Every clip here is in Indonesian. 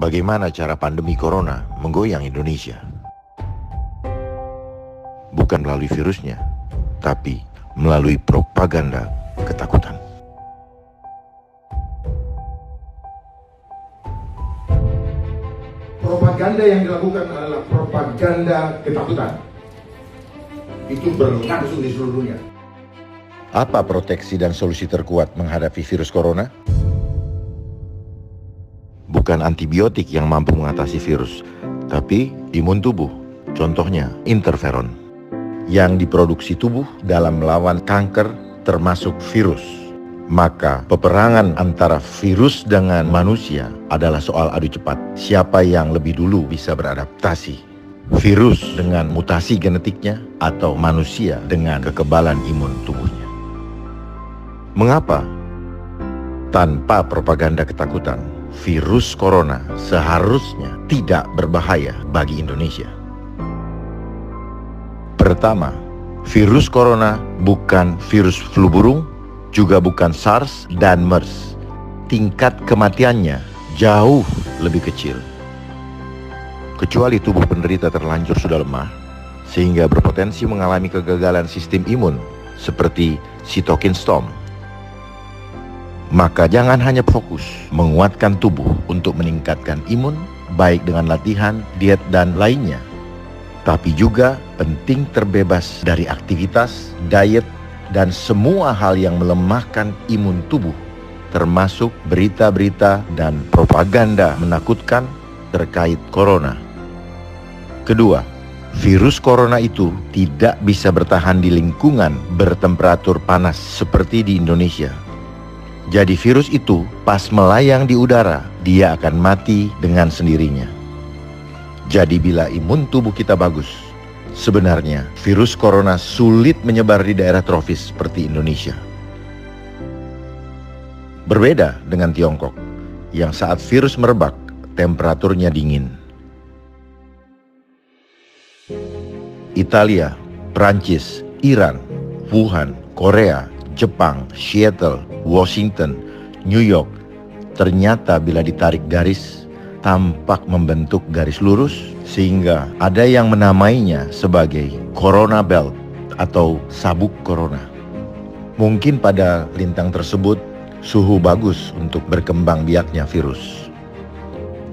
Bagaimana cara pandemi corona menggoyang Indonesia? Bukan melalui virusnya, tapi melalui propaganda ketakutan. Propaganda yang dilakukan adalah propaganda ketakutan. Itu berlangsung di seluruh dunia. Apa proteksi dan solusi terkuat menghadapi virus corona? Bukan antibiotik yang mampu mengatasi virus, tapi imun tubuh. Contohnya interferon, yang diproduksi tubuh dalam melawan kanker termasuk virus. Maka peperangan antara virus dengan manusia adalah soal adu cepat. Siapa yang lebih dulu bisa beradaptasi? Virus dengan mutasi genetiknya atau manusia dengan kekebalan imun tubuhnya? Mengapa? Tanpa propaganda ketakutan, virus corona seharusnya tidak berbahaya bagi Indonesia. Pertama, virus corona bukan virus flu burung, juga bukan SARS dan MERS. Tingkat kematiannya jauh lebih kecil. Kecuali tubuh penderita terlanjur sudah lemah, sehingga berpotensi mengalami kegagalan sistem imun seperti cytokine storm. Maka jangan hanya fokus menguatkan tubuh untuk meningkatkan imun, baik dengan latihan, diet, dan lainnya. Tapi juga penting terbebas dari aktivitas, diet, dan semua hal yang melemahkan imun tubuh, termasuk berita-berita dan propaganda menakutkan terkait corona. Kedua, virus corona itu tidak bisa bertahan di lingkungan bertemperatur panas seperti di Indonesia. Jadi virus itu pas melayang di udara, dia akan mati dengan sendirinya. Jadi bila imun tubuh kita bagus, sebenarnya virus corona sulit menyebar di daerah tropis seperti Indonesia. Berbeda dengan Tiongkok, yang saat virus merebak, temperaturnya dingin. Italia, Prancis, Iran, Wuhan, Korea, Jepang, Seattle, Washington, New York, ternyata bila ditarik garis, tampak membentuk garis lurus, sehingga ada yang menamainya sebagai Corona Belt atau sabuk corona. Mungkin pada lintang tersebut, suhu bagus untuk berkembang biaknya virus.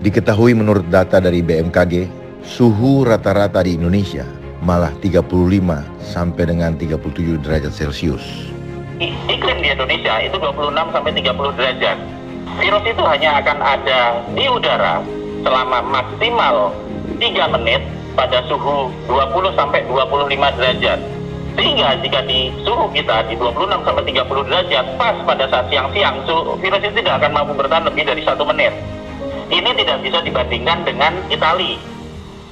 Diketahui menurut data dari BMKG, suhu rata-rata di Indonesia malah 35 sampai dengan 37 derajat Celcius. Iklim di Indonesia itu 26 sampai 30 derajat. Virus itu hanya akan ada di udara selama maksimal 3 menit pada suhu 20 sampai 25 derajat. Sehingga jika di suhu kita di 26 sampai 30 derajat, pas pada saat siang-siang, virus itu tidak akan mampu bertahan lebih dari 1 menit. Ini tidak bisa dibandingkan dengan Italia.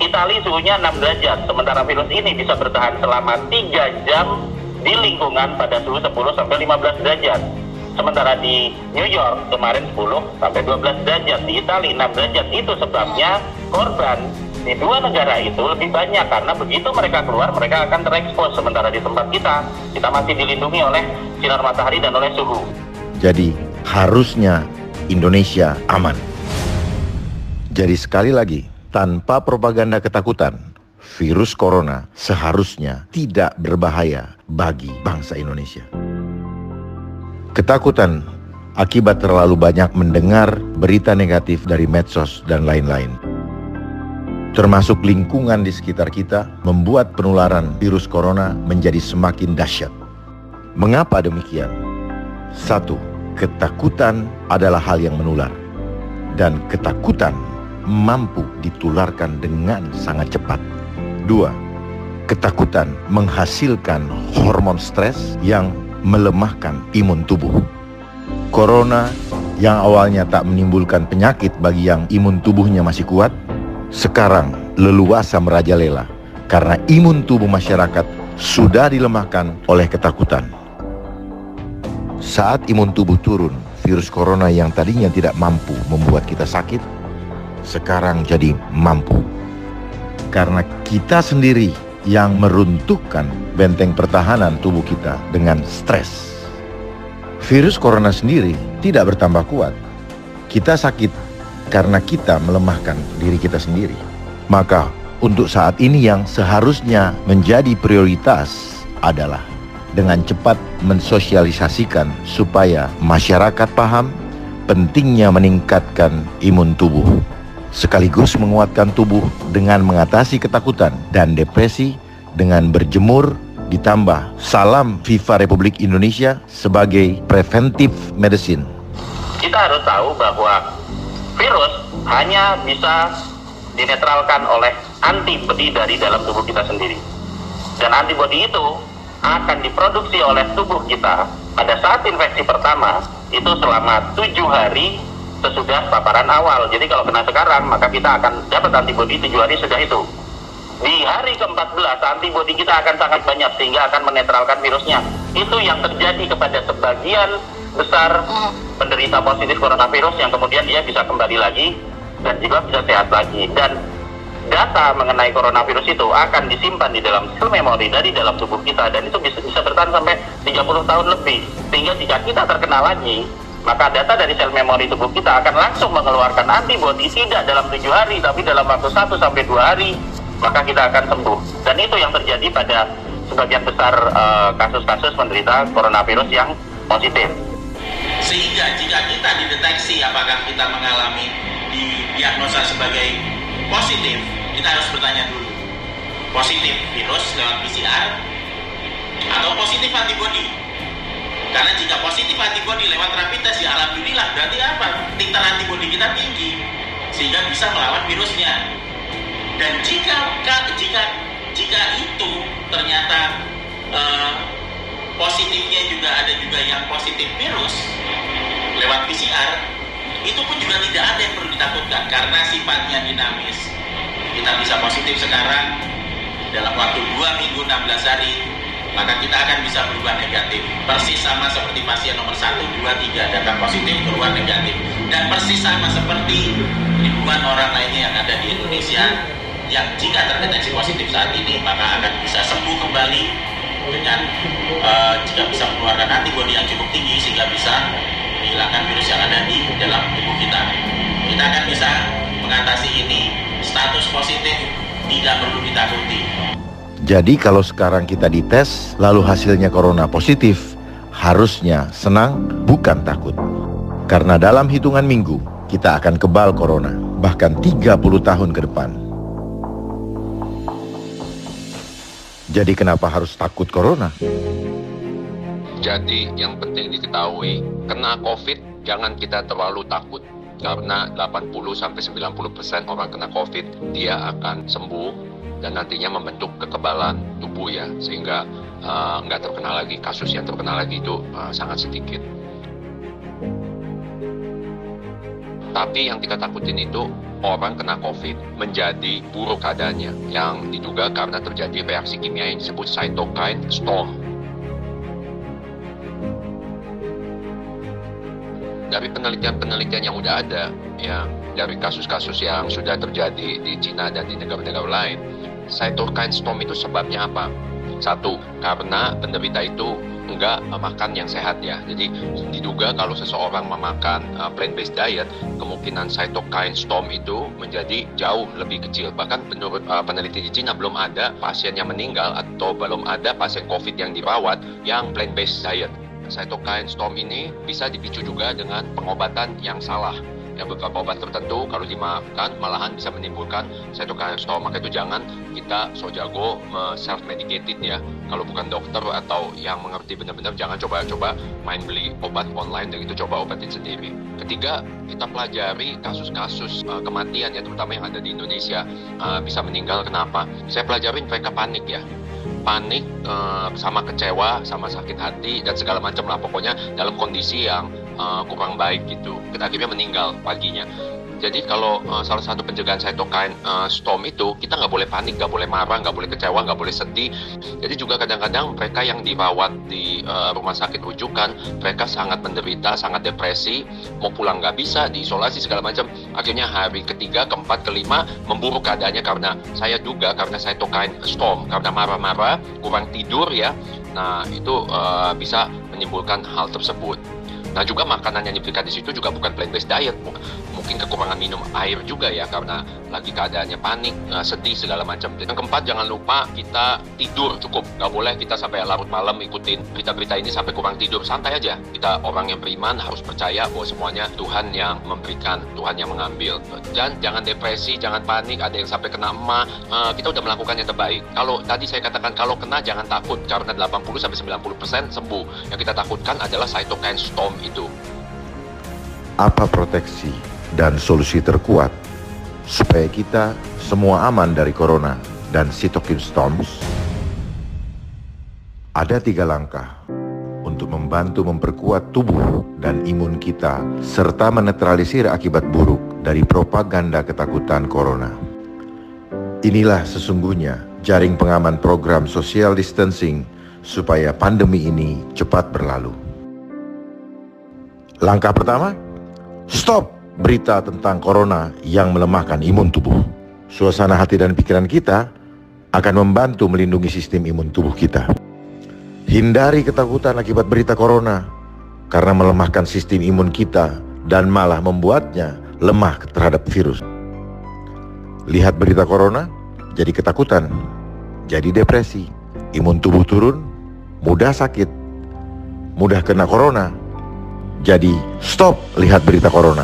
Italia suhunya 6 derajat, sementara virus ini bisa bertahan selama 3 jam di lingkungan pada suhu 10 sampai 15 derajat. Sementara di New York kemarin 10 sampai 12 derajat, di Italia 6 derajat. Itu sebabnya korban di dua negara itu lebih banyak, karena begitu mereka keluar mereka akan terekspos. Sementara di tempat kita masih dilindungi oleh sinar matahari dan oleh suhu. Jadi harusnya Indonesia aman. Jadi sekali lagi, tanpa propaganda ketakutan, virus corona seharusnya tidak berbahaya bagi bangsa Indonesia. Ketakutan akibat terlalu banyak mendengar berita negatif dari medsos dan lain-lain, termasuk lingkungan di sekitar kita, membuat penularan virus corona menjadi semakin dahsyat. Mengapa demikian? 1. Ketakutan adalah hal yang menular, dan ketakutan mampu ditularkan dengan sangat cepat. 2. Ketakutan menghasilkan hormon stres yang melemahkan imun tubuh. Corona yang awalnya tak menimbulkan penyakit bagi yang imun tubuhnya masih kuat, sekarang leluasa merajalela karena imun tubuh masyarakat sudah dilemahkan oleh ketakutan. Saat imun tubuh turun, virus corona yang tadinya tidak mampu membuat kita sakit, sekarang jadi mampu. Karena kita sendiri yang meruntuhkan benteng pertahanan tubuh kita dengan stres. Virus corona sendiri tidak bertambah kuat. Kita sakit karena kita melemahkan diri kita sendiri. Maka untuk saat ini yang seharusnya menjadi prioritas adalah dengan cepat mensosialisasikan supaya masyarakat paham pentingnya meningkatkan imun tubuh, sekaligus menguatkan tubuh dengan mengatasi ketakutan dan depresi dengan berjemur, ditambah salam FIFA Republik Indonesia sebagai preventive medicine. Kita harus tahu bahwa virus hanya bisa dinetralkan oleh antibodi dari dalam tubuh kita sendiri. Dan antibodi itu akan diproduksi oleh tubuh kita pada saat infeksi pertama itu selama 7 hari sesudah paparan awal. Jadi kalau kena sekarang, maka kita akan dapat antibodi 7 hari sudah itu. Di hari ke-14 antibodi kita akan sangat banyak sehingga akan menetralkan virusnya. Itu yang terjadi kepada sebagian besar penderita positif coronavirus yang kemudian dia bisa kembali lagi dan juga bisa sehat lagi. Dan data mengenai coronavirus itu akan disimpan di dalam sel memori dari dalam tubuh kita, dan itu bisa bertahan sampai 30 tahun lebih. Sehingga jika kita terkena lagi, maka data dari sel memori tubuh kita akan langsung mengeluarkan antibodi tidak dalam 7 hari tapi dalam waktu 1 sampai 2 hari, maka kita akan sembuh. Dan itu yang terjadi pada sebagian besar kasus-kasus penderita coronavirus yang positif. Sehingga jika kita dideteksi apakah kita mengalami didiagnosa sebagai positif, kita harus bertanya dulu, positif virus lewat PCR atau positif antibodi? Karena jika positif antibodi lewat rapid test, ya alhamdulillah, berarti apa? Titer antibodi kita tinggi sehingga bisa melawan virusnya. Dan jika itu ternyata positifnya juga ada juga yang positif virus lewat PCR, itu pun juga tidak ada yang perlu ditakutkan karena sifatnya dinamis. Kita bisa positif sekarang, dalam waktu 2 minggu 16 hari maka kita akan bisa berubah negatif, persis sama seperti pasien nomor 1, 2, 3 datang positif keluar negatif, dan persis sama seperti ribuan orang lainnya yang ada di Indonesia yang jika terdeteksi positif saat ini maka akan bisa sembuh kembali dengan jika bisa mengeluarkan antibodi yang cukup tinggi sehingga bisa menghilangkan virus yang ada di dalam tubuh kita. Kita akan bisa mengatasi ini. Status positif tidak perlu ditakuti. Jadi kalau sekarang kita dites lalu hasilnya corona positif, harusnya senang bukan takut. Karena dalam hitungan minggu kita akan kebal corona, bahkan 30 tahun ke depan. Jadi kenapa harus takut corona? Jadi yang penting diketahui, kena COVID jangan kita terlalu takut. Karena 80-90% orang kena COVID, dia akan sembuh dan nantinya membentuk kekebalan tubuh ya, sehingga nggak terkena lagi, kasus yang terkena lagi itu sangat sedikit. Tapi yang kita takutin itu orang kena COVID menjadi buruk keadaannya, yang diduga karena terjadi reaksi kimia yang disebut cytokine storm. Dari penelitian-penelitian yang udah ada, ya, dari kasus-kasus yang sudah terjadi di Cina dan di negara-negara lain, cytokine storm itu sebabnya apa? Satu, karena penderita itu enggak makan yang sehat ya. Jadi diduga kalau seseorang memakan plant-based diet, kemungkinan cytokine storm itu menjadi jauh lebih kecil. Bahkan menurut peneliti di Cina belum ada pasien yang meninggal atau belum ada pasien COVID yang dirawat yang plant-based diet. Cytokine storm ini bisa dipicu juga dengan pengobatan yang salah. Ya, beberapa obat tertentu kalau dimakan malahan bisa menimbulkan cytokine storm. Maka itu jangan kita so jago self-medicated ya. Kalau bukan dokter atau yang mengerti benar-benar, jangan coba-coba main beli obat online dan itu coba obatin sendiri. Ketiga, kita pelajari kasus-kasus kematian ya, terutama yang ada di Indonesia bisa meninggal. Kenapa? Saya pelajarin mereka panik ya. Panik, sama kecewa, sama sakit hati dan segala macam lah, pokoknya dalam kondisi yang kurang baik gitu. Kita akhirnya meninggal paginya. Jadi kalau salah satu pencegahan cytokine storm itu, kita nggak boleh panik, nggak boleh marah, nggak boleh kecewa, nggak boleh sedih. Jadi juga kadang-kadang mereka yang dirawat di rumah sakit rujukan, mereka sangat menderita, sangat depresi, mau pulang nggak bisa, diisolasi segala macam. Akhirnya hari ketiga, keempat, kelima memburuk keadaannya karena saya duga karena cytokine storm, karena marah-marah, kurang tidur ya. Nah itu bisa menimbulkan hal tersebut. Nah juga makanan yang diberikan di situ juga bukan plant-based diet, mungkin kekurangan minum air juga ya, karena lagi keadaannya panik, sedih segala macam. Yang keempat, jangan lupa kita tidur cukup. Nggak boleh kita sampai larut malam ikutin berita-berita ini sampai kurang tidur. Santai aja. Kita orang yang beriman harus percaya bahwa semuanya Tuhan yang memberikan, Tuhan yang mengambil. Dan jangan depresi, jangan panik. Ada yang sampai kena emah. Kita udah melakukan yang terbaik. Kalau tadi saya katakan kalau kena jangan takut, karena 80-90% sembuh. Yang kita takutkan adalah cytokine storm itu. Apa proteksi dan solusi terkuat supaya kita semua aman dari corona dan cytokine storms? Ada 3 langkah untuk membantu memperkuat tubuh dan imun kita serta menetralisir akibat buruk dari propaganda ketakutan corona. Inilah sesungguhnya jaring pengaman program social distancing supaya pandemi ini cepat berlalu. Langkah pertama, stop berita tentang corona yang melemahkan imun tubuh. Suasana hati dan pikiran kita akan membantu melindungi sistem imun tubuh kita. Hindari ketakutan akibat berita corona karena melemahkan sistem imun kita dan malah membuatnya lemah terhadap virus. Lihat berita corona, jadi ketakutan, jadi depresi, imun tubuh turun, mudah sakit, mudah kena corona. Jadi stop lihat berita corona.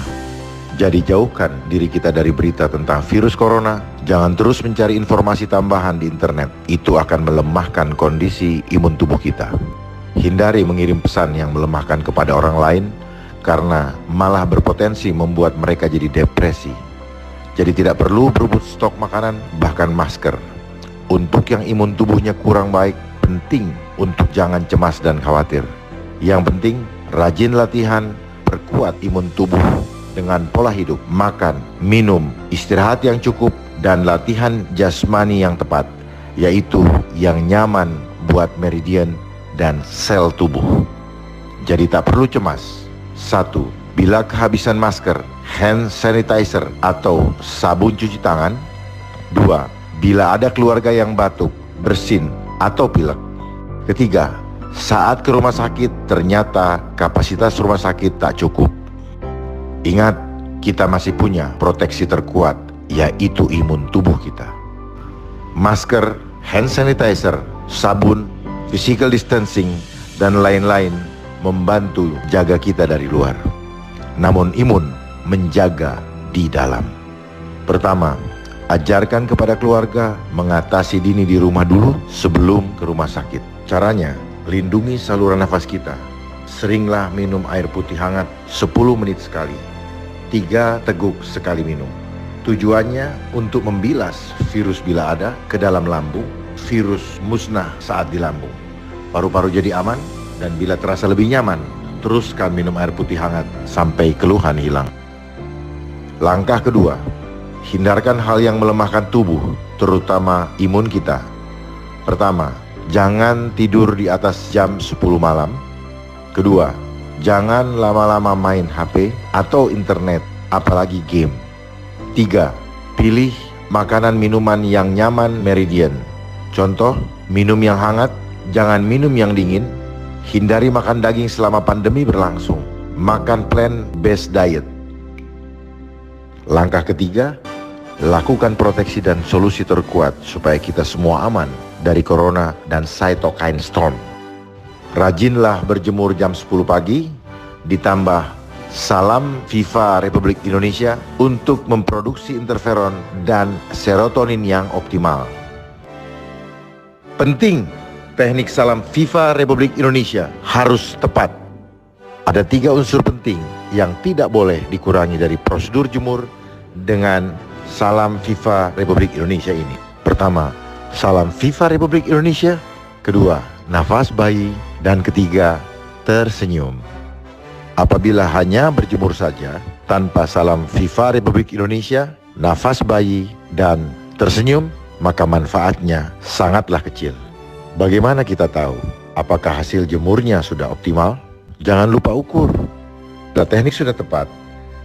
Jadi jauhkan diri kita dari berita tentang virus corona. Jangan terus mencari informasi tambahan di internet. Itu akan melemahkan kondisi imun tubuh kita. Hindari mengirim pesan yang melemahkan kepada orang lain karena malah berpotensi membuat mereka jadi depresi. Jadi tidak perlu berebut stok makanan, bahkan masker. Untuk yang imun tubuhnya kurang baik, penting untuk jangan cemas dan khawatir. Yang penting, rajin latihan, perkuat imun tubuh dengan pola hidup, makan, minum, istirahat yang cukup, dan latihan jasmani yang tepat, yaitu yang nyaman buat meridian dan sel tubuh. Jadi tak perlu cemas. 1. Bila kehabisan masker, hand sanitizer atau sabun cuci tangan. 2. Bila ada keluarga yang batuk, bersin, atau pilek. Ketiga, saat ke rumah sakit ternyata kapasitas rumah sakit tak cukup. Ingat, kita masih punya proteksi terkuat, yaitu imun tubuh kita. Masker, hand sanitizer, sabun, physical distancing, dan lain-lain membantu jaga kita dari luar. Namun imun menjaga di dalam. Pertama, ajarkan kepada keluarga mengatasi dini di rumah dulu sebelum ke rumah sakit. Caranya, lindungi saluran nafas kita. Seringlah minum air putih hangat 10 menit sekali. 3 teguk sekali minum. Tujuannya untuk membilas virus bila ada ke dalam lambung. Virus musnah saat di lambung. Paru-paru jadi aman, dan bila terasa lebih nyaman, teruskan minum air putih hangat sampai keluhan hilang. Langkah kedua, hindarkan hal yang melemahkan tubuh, terutama imun kita. Pertama, jangan tidur di atas jam 10 malam. Kedua, jangan lama-lama main HP atau internet, apalagi game. 3. Pilih makanan minuman yang nyaman meridian. Contoh, minum yang hangat, jangan minum yang dingin. Hindari makan daging selama pandemi berlangsung. Makan plant-based diet. Langkah ketiga, lakukan proteksi dan solusi terkuat supaya kita semua aman dari corona dan cytokine storm. Rajinlah berjemur jam 10 pagi, ditambah salam FIFA Republik Indonesia untuk memproduksi interferon dan serotonin yang optimal. Penting, teknik salam FIFA Republik Indonesia harus tepat. Ada 3 unsur penting yang tidak boleh dikurangi dari prosedur jemur dengan salam FIFA Republik Indonesia ini. Pertama, salam FIFA Republik Indonesia. Kedua, nafas bayi. Dan ketiga, tersenyum. Apabila hanya berjemur saja tanpa salam FIFA Republik Indonesia, nafas bayi, dan tersenyum, maka manfaatnya sangatlah kecil. Bagaimana kita tahu apakah hasil jemurnya sudah optimal? Jangan lupa ukur. Bila teknik sudah tepat,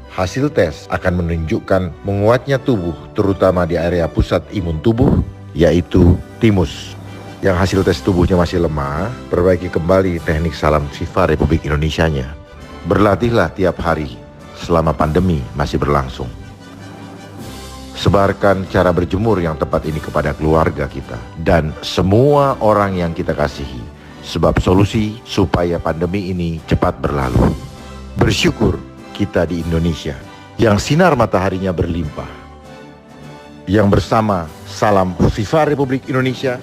hasil tes akan menunjukkan menguatnya tubuh, terutama di area pusat imun tubuh, yaitu timus. Yang hasil tes tubuhnya masih lemah, perbaiki kembali teknik salam FIFA Republik Indonesianya. Berlatihlah tiap hari selama pandemi masih berlangsung. Sebarkan cara berjemur yang tepat ini kepada keluarga kita dan semua orang yang kita kasihi, sebab solusi supaya pandemi ini cepat berlalu. Bersyukur kita di Indonesia yang sinar mataharinya berlimpah, yang bersama salam FIFA Republik Indonesia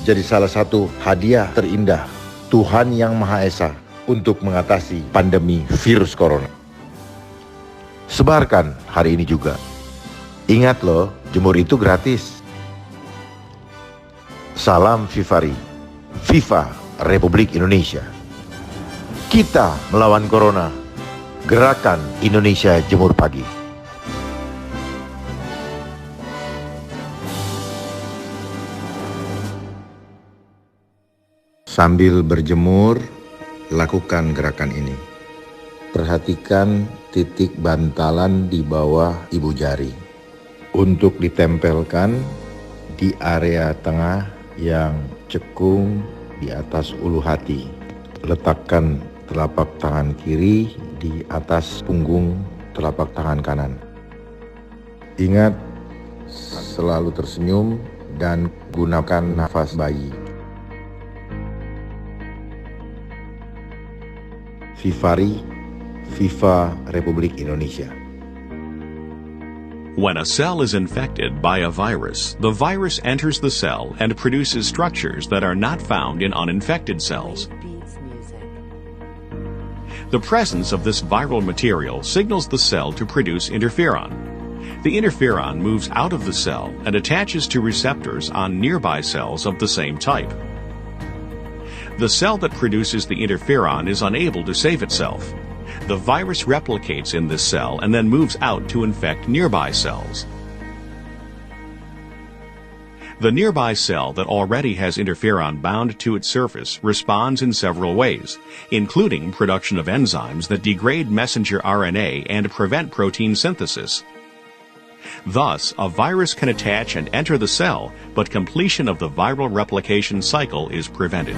jadi salah satu hadiah terindah Tuhan Yang Maha Esa untuk mengatasi pandemi virus corona. Sebarkan hari ini juga. Ingat loh, jemur itu gratis. Salam Fifari, FIFA Republik Indonesia. Kita melawan corona. Gerakan Indonesia Jemur Pagi. Sambil berjemur, lakukan gerakan ini. Perhatikan titik bantalan di bawah ibu jari. Untuk ditempelkan di area tengah yang cekung di atas ulu hati. Letakkan telapak tangan kiri di atas punggung telapak tangan kanan. Ingat, selalu tersenyum dan gunakan nafas bayi. Fifari, FIFA Republik Indonesia. When a cell is infected by a virus, the virus enters the cell and produces structures that are not found in uninfected cells. The presence of this viral material signals the cell to produce interferon. The interferon moves out of the cell and attaches to receptors on nearby cells of the same type. The cell that produces the interferon is unable to save itself. The virus replicates in this cell and then moves out to infect nearby cells. The nearby cell that already has interferon bound to its surface responds in several ways, including production of enzymes that degrade messenger RNA and prevent protein synthesis. Thus, a virus can attach and enter the cell, but completion of the viral replication cycle is prevented.